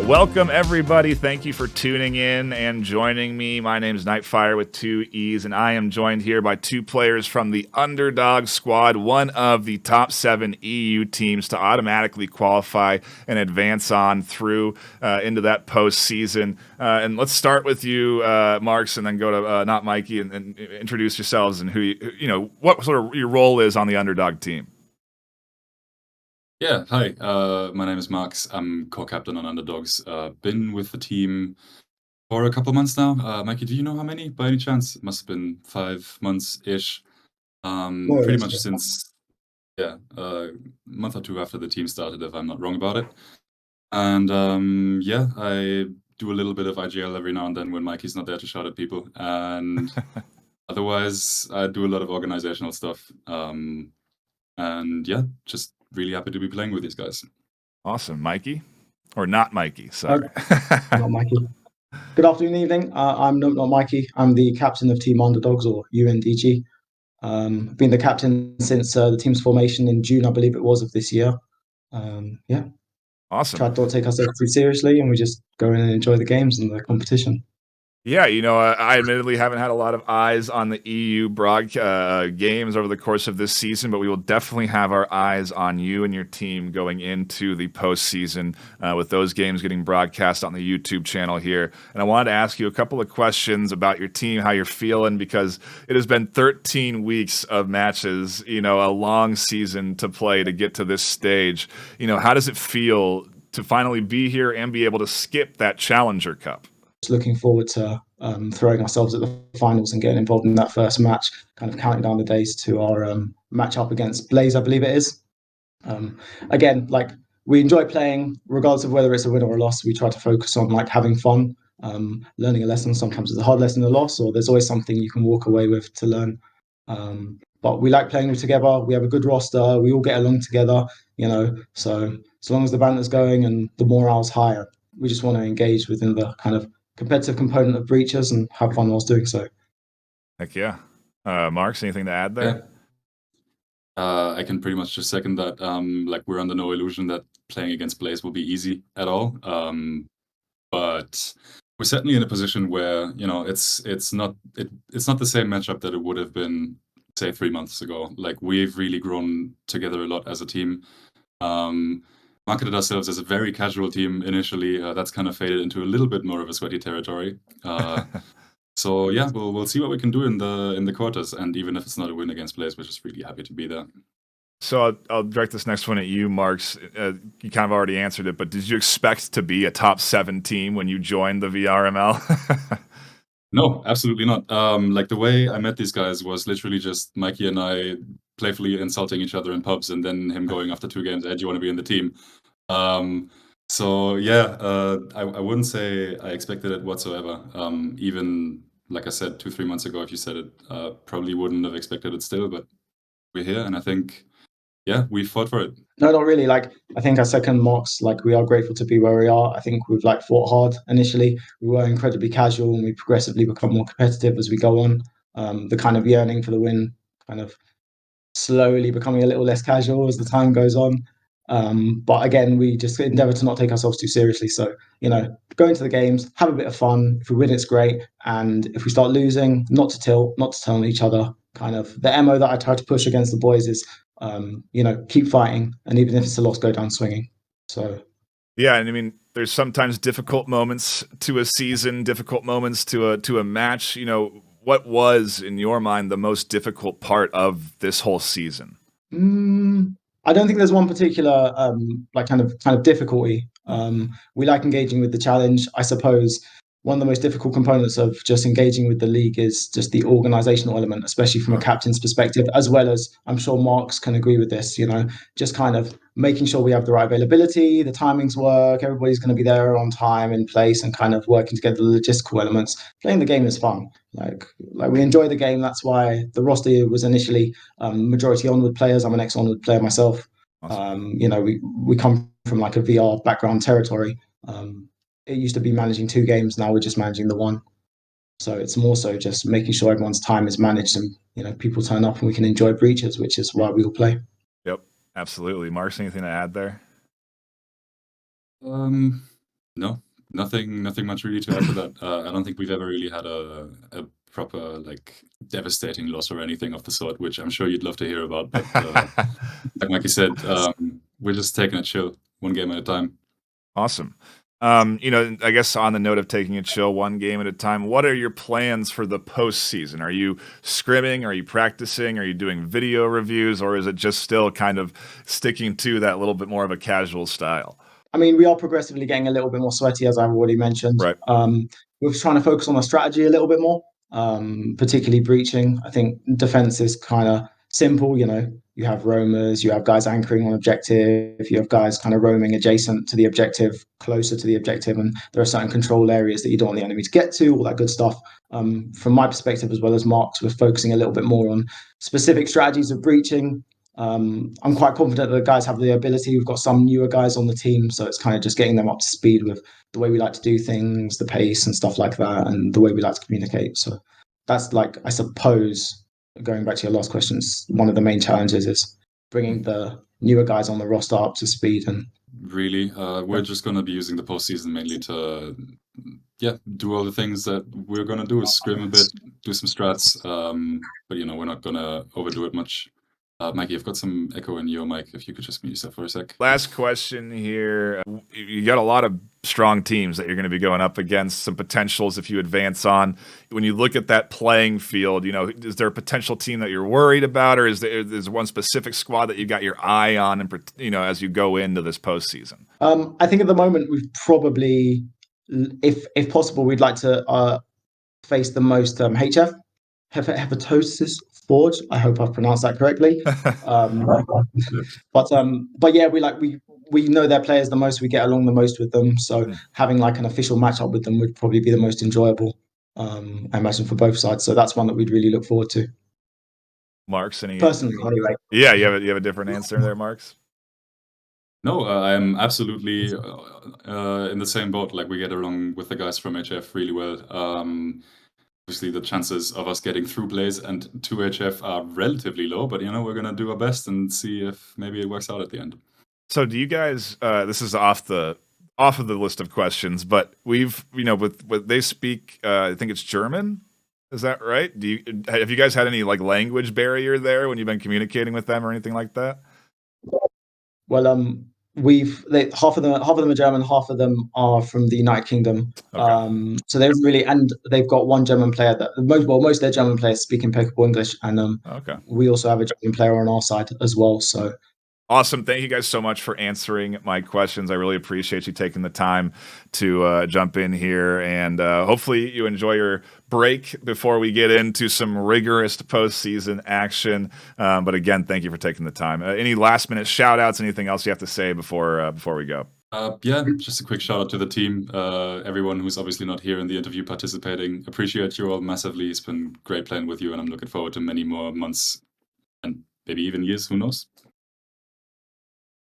Welcome, everybody. Thank you for tuning in and joining me. My name is Nightfire with 2 E's, and I am joined here by 2 players from the Underdogs squad, one of the top 7 EU teams to automatically qualify and advance on through into that postseason. And let's start with you, Marks, and then go to not Mikey, and introduce yourselves and what sort of your role is on the Underdog team. Yeah, hi. My name is Max. I'm co-captain on Underdogs. Been with the team for a couple months now. Mikey, do you know how many by any chance? It must have been 5 months-ish. Pretty much since, a month or 2 after the team started, if I'm not wrong about it. And I do a little bit of IGL every now and then when Mikey's not there to shout at people. And otherwise, I do a lot of organizational stuff. Just really happy to be playing with these guys. Awesome. Mikey? Or not Mikey, sorry. Not Mikey. Good afternoon, evening. I'm not Mikey. I'm the captain of Team Underdogs, or UNDG. Been the captain since the team's formation in June, I believe it was, of this year. Awesome. Try to not take ourselves too seriously, and we just go in and enjoy the games and the competition. Yeah, I admittedly haven't had a lot of eyes on the EU games over the course of this season, but we will definitely have our eyes on you and your team going into the postseason with those games getting broadcast on the YouTube channel here. And I wanted to ask you a couple of questions about your team, how you're feeling, because it has been 13 weeks of matches, a long season to play to get to this stage. How does it feel to finally be here and be able to skip that Challenger Cup? Looking forward to throwing ourselves at the finals and getting involved in that first match, kind of counting down the days to our match up against Blaze, I believe it is. Again, we enjoy playing, regardless of whether it's a win or a loss. We try to focus on having fun, learning a lesson. Sometimes it's a hard lesson, a loss, or there's always something you can walk away with to learn. But we like playing together. We have a good roster. We all get along together, so as long as the banter's going and the morale's higher, we just want to engage within the kind of competitive component of breaches and have fun whilst doing so. Heck yeah. Marks, anything to add there? Yeah. I can pretty much just second that. We're under no illusion that playing against Blaze will be easy at all. But we're certainly in a position where, it's not the same matchup that it would have been, say, 3 months ago. We've really grown together a lot as a team. Marketed ourselves as a very casual team initially. That's kind of faded into a little bit more of a sweaty territory. So yeah, we'll see what we can do in the quarters, and even if it's not a win against Blaze, we're just really happy to be there. So I'll direct this next one at you, Marks. You kind of already answered it, but did you expect to be a top 7 team when you joined the VRML? No, absolutely not. The way I met these guys was literally just Mikey and I playfully insulting each other in pubs, and then him going after 2 games, "Hey, do you want to be in the team?" I wouldn't say I expected it whatsoever. Even, like I said, 2-3 months ago, if you said it, probably wouldn't have expected it still, but we're here, and I think, we fought for it. No, not really. I think I second Marks. We are grateful to be where we are. I think we've fought hard initially. We were incredibly casual, and we progressively become more competitive as we go on. The kind of yearning for the win kind of slowly becoming a little less casual as the time goes on. But again, we just endeavour to not take ourselves too seriously. So, go into the games, have a bit of fun. If we win, it's great. And if we start losing, not to tilt, not to tell each other. Kind of the MO that I try to push against the boys is, keep fighting. And even if it's a loss, go down swinging. So. Yeah, and there's sometimes difficult moments to a season, difficult moments to a match. What was, in your mind, the most difficult part of this whole season? I don't think there's one particular kind of difficulty. We like engaging with the challenge. I suppose one of the most difficult components of just engaging with the league is just the organizational element, especially from a captain's perspective, as well as, I'm sure Marks can agree with this, just kind of making sure we have the right availability, the timings work, everybody's going to be there on time, in place, and kind of working together the logistical elements. Playing the game is fun. We enjoy the game. That's why the roster was initially majority onward players. I'm an ex-onward player myself. Awesome. We come from a VR background territory. It used to be managing 2 games. Now we're just managing the 1. So it's more so just making sure everyone's time is managed and, people turn up and we can enjoy breaches, which is why we all play. Yep, absolutely. Marks, anything to add there? No, nothing much really to add to that. I don't think we've ever really had a proper like devastating loss or anything of the sort, which I'm sure you'd love to hear about. But like Mikey said, we're just taking it chill, one game at a time. Awesome. I guess on the note of taking it chill one game at a time, what are your plans for the postseason? Are you scrimming? Are you practicing? Are you doing video reviews? Or is it just still kind of sticking to that little bit more of a casual style? I mean, we are progressively getting a little bit more sweaty, as I've already mentioned. Right. We're trying to focus on our strategy a little bit more, particularly breaching. I think defense is kind of simple. You have roamers, you have guys anchoring on objective, you have guys kind of roaming adjacent to the objective, closer to the objective, and there are certain control areas that you don't want the enemy to get to, all that good stuff. From my perspective, as well as Mark's, we're focusing a little bit more on specific strategies of breaching. I'm quite confident that the guys have the ability. We've got some newer guys on the team, so it's kind of just getting them up to speed with the way we like to do things, the pace and stuff like that, and the way we like to communicate. So that's like, I suppose, going back to your last questions, one of the main challenges is bringing the newer guys on the roster up to speed. And really, we're just going to be using the postseason mainly to, do all the things that we're going to do, is scrim a bit, do some strats, but we're not going to overdo it much. Mikey, I've got some echo in your mic. If you could just mute yourself for a sec. Last question here. You got a lot of strong teams that you're going to be going up against, some potentials if you advance on. When you look at that playing field, is there a potential team that you're worried about, or is there one specific squad that you got your eye on, and as you go into this postseason? I think at the moment we've probably, if possible, we'd like to face the most HF. Hepatosis Forge. I hope I've pronounced that correctly. But yeah, we know their players the most. We get along the most with them. So having like an official matchup with them would probably be the most enjoyable. I imagine for both sides. So that's one that we'd really look forward to. Marks, personally, anyway. Yeah, you have a different answer there, Marks. No, I'm absolutely in the same boat. Like, we get along with the guys from HF really well. Obviously, the chances of us getting through Blaze and to HF are relatively low, but we're gonna do our best and see if maybe it works out at the end. So, do you guys? This is off of the list of questions, but we've with they speak. I think it's German. Is that right? Have you guys had any like language barrier there when you've been communicating with them or anything like that? Well, half of them are German, half of them are from the United Kingdom. Okay. So they really, and they've got one German player that most of their German players speak impeccable English, and Okay. we also have a German player on our side as well. So awesome. Thank you guys so much for answering my questions. I really appreciate you taking the time to jump in here, and hopefully you enjoy your break before we get into some rigorous postseason action. But again, thank you for taking the time. Any last minute shout outs, anything else you have to say before we go? Just a quick shout out to the team, everyone who's obviously not here in the interview participating. Appreciate you all massively. It's been great playing with you, and I'm looking forward to many more months and maybe even years, who knows?